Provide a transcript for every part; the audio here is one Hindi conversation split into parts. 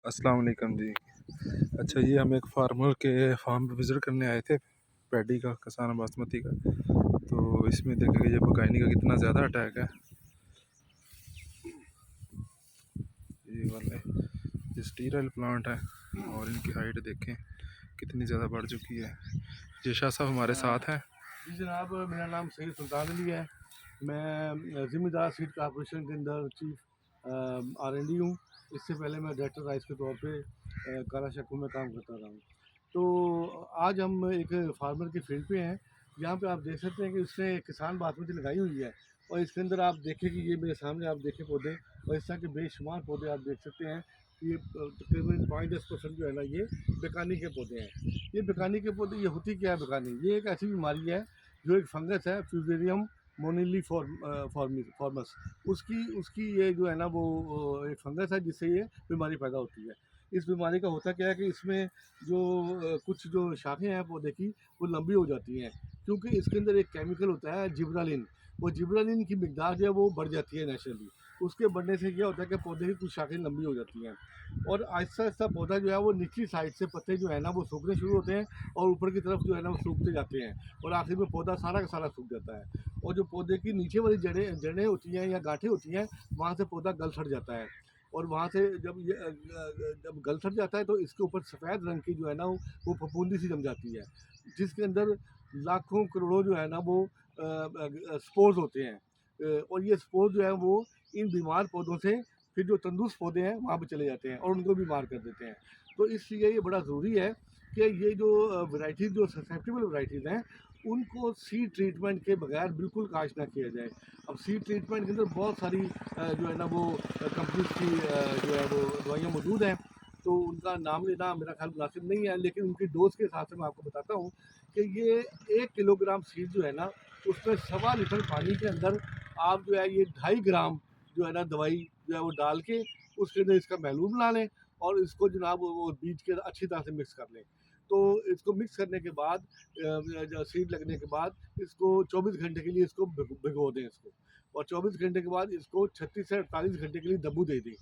अस्सलाम वालेकुम जी। अच्छा, ये हम एक फार्मर के फार्म पे विज़िट करने आए थे, पैडी का, कसाना बासमती का। तो इसमें देखेंगे ये बकायनी का कितना ज़्यादा अटैक है। ये वाला ये स्टीराइल प्लांट है और इनकी हाइट देखें कितनी ज़्यादा बढ़ चुकी है। ये शाह साहब हमारे साथ हैं। जी जनाब, मेरा नाम सैयद सुल्तान अली है। मैं ज़िम्मेदार सीड कॉर्पोरेशन के अंदर चीफ R&D हूँ। इससे पहले मैं डायरेक्टर राइस के तौर पे काला शक्कू में काम करता रहा हूँ। तो आज हम एक फार्मर की फील्ड पे हैं। यहाँ पे आप देख सकते हैं कि उसने किसान बासमती लगाई हुई है और इसके अंदर आप देखें कि ये मेरे सामने आप देखें पौधे और इस तरह के बेशुमार पौधे आप देख सकते हैं कि ये तकरीबन 5-10% जो है ना ये बेकानी के पौधे हैं। ये बेकानी के पौधे ये होती क्या है बेकानी? ये एक ऐसी बीमारी है जो एक फंगस है फ्यूजेरियम मोनिली फॉर्मस। उसकी उसकी ये जो है ना वो एक फंगस है जिससे ये बीमारी पैदा होती है। इस बीमारी का होता क्या है कि इसमें जो कुछ जो शाखें हैं पौधे की वो लंबी हो जाती हैं क्योंकि इसके अंदर एक केमिकल होता है जिब्रालिन। वो जिब्रालिन की मिकदार जो है वो बढ़ जाती है नेचुरली। उसके बढ़ने से क्या होता है कि पौधे की कुछ शाखें लंबी हो जाती हैं और आहिस्ता आहिस्ता पौधा जो है वो निचली साइड से पत्ते जो है ना वो सूखने शुरू होते हैं और ऊपर की तरफ जो है ना वो सूखते जाते हैं और आखिर में पौधा सारा का सारा सूख जाता है। और जो पौधे की नीचे वाली जड़ें जड़ें होती हैं या गांठें होती हैं वहाँ से पौधा गल सड़ जाता है और वहाँ से जब गल सड़ जाता है तो इसके ऊपर सफ़ेद रंग की जो है ना वो फफूंदी सी जम जाती है जिसके अंदर लाखों करोड़ों जो है ना वो स्पोर्स होते हैं। और ये स्पोर्स जो है वो इन बीमार पौधों से फिर जो तंदुरुस्त पौधे हैं वहाँ पे चले जाते हैं और उनको बीमार कर देते हैं। तो इसलिए ये बड़ा ज़रूरी है कि ये जो वैराइटीज़ जो ससेप्टेबल वैराइटीज़ हैं उनको सीड ट्रीटमेंट के बगैर बिल्कुल काश्त ना किया जाए। अब सीड ट्रीटमेंट के अंदर बहुत सारी जो है ना वो कंपनीज की जो है वो दवाइयाँ मौजूद हैं तो उनका नाम लेना मेरा ख्याल मुनासिब नहीं है, लेकिन उनकी डोज के हिसाब से मैं आपको बताता हूँ कि ये 1 किलोग्राम सीड जो है ना उसमें 1.25 लीटर पानी के अंदर आप जो है ये 2.5 ग्राम जो है ना दवाई जो है वो डाल के उसके अंदर इसका महलूल बना लें और इसको जनाब वो बीज के अच्छी तरह से मिक्स कर लें। तो इसको मिक्स करने के बाद सीड लगने के बाद इसको 24 घंटे के लिए इसको भिगो दें इसको और 24 घंटे के बाद इसको 36 से 48 घंटे के लिए दब्बू दे दें।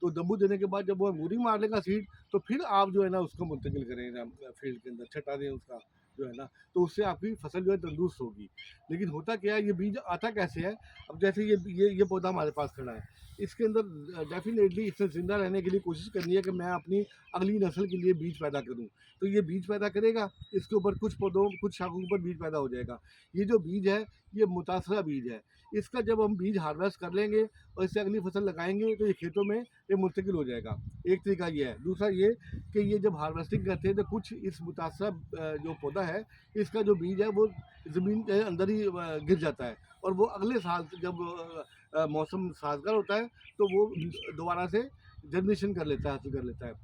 तो दब्बू देने के बाद जब वो अंगूरी मार लेगा सीड तो फिर आप जो है ना उसको मुंतकिल करें फील्ड के अंदर, छटा दें उसका जो है ना, तो उससे आपकी फसल जो है तंदुरुस्त होगी। लेकिन होता क्या है, ये बीज आता कैसे है? अब जैसे ये पौधा हमारे पास खड़ा है, इसके अंदर डेफिनेटली इससे ज़िंदा रहने के लिए कोशिश करनी है कि मैं अपनी अगली नस्ल के लिए बीज पैदा करूँ। तो ये बीज पैदा करेगा, इसके ऊपर कुछ पौधों कुछ शाखों के ऊपर बीज पैदा हो जाएगा। ये जो बीज है, ये मुतासरा बीज है। इसका जब हम बीज हार्वेस्ट कर लेंगे और इससे अगली फसल लगाएँगे तो ये खेतों में ये मुंतकिल हो जाएगा। एक तरीका ये है। दूसरा ये कि ये जब हार्वेस्टिंग करते हैं तो कुछ इस मुतासरा जो पौधा है, इसका जो बीज है वो ज़मीन के अंदर ही गिर जाता है और वो अगले साल जब मौसम साज़गार होता है तो वो दोबारा से जनरेशन कर लेता है, हासिल कर लेता है,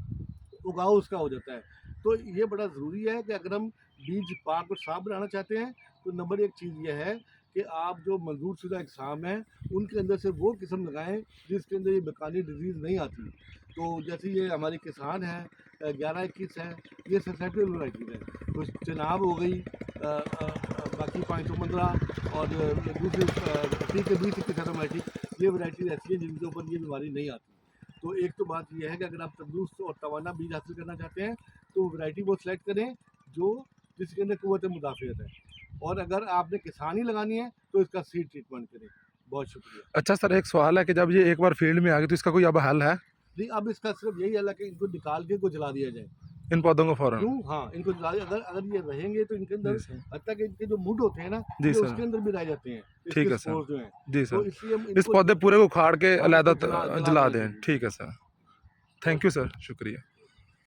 उगाव उसका हो जाता है। तो ये बड़ा ज़रूरी है कि अगर हम बीज पाक और साफ बनाना चाहते हैं तो नंबर 1 चीज़ ये है कि आप जो मंजूर शुदा अक़साम हैं उनके अंदर से वो किस्म लगाएँ जिसके अंदर ये बेकानी डिज़ीज़ नहीं आती। तो जैसे ये हमारी किसान है 11-21 है, ये ससेप्टेबल वैराइटीज़ है। तो चिनाब हो गई बाकी 515 और दूसरी 30 के 20 की वैराइटी, ये वैराइटीज़ ऐसी हैं जिनके ऊपर ये बीमारी नहीं आती। तो एक तो बात ये है कि अगर आप तंदुरुस्त और तवाना बीज हासिल करना चाहते हैं तो वैरायटी वो सेलेक्ट करें जो जिसके अंदर क़ुव्वत मुदाफ़ियत है और अगर आपने किसानी लगानी है तो इसका सीड ट्रीटमेंट करें। बहुत शुक्रिया। अच्छा सर, एक सवाल है कि जब ये एक बार फील्ड में आ गई तो इसका कोई अब हल है नहीं, अब इसका सिर्फ यही हल है कि इनको निकाल के इनको जला दिया जाए। इन पौधों को फ़ौरन? क्यों? हाँ, इनको जला दिया। अगर अगर ये रहेंगे तो इनके अंदर जी सर। हत्ता कि इनके जो मुड होते हैं ना जी ये सर। उसके अंदर भी रह जाते हैं, ठीक इसके है सर। स्पोर्स जो हैं। जी तो सर। इसलिए हम इस इनको पौधे पूरे को उखाड़ के हम अलहदा इनको जला जला जला देना दें। चाहिए। ठीक है सर। बहुत थैंक यू सर, शुक्रिया।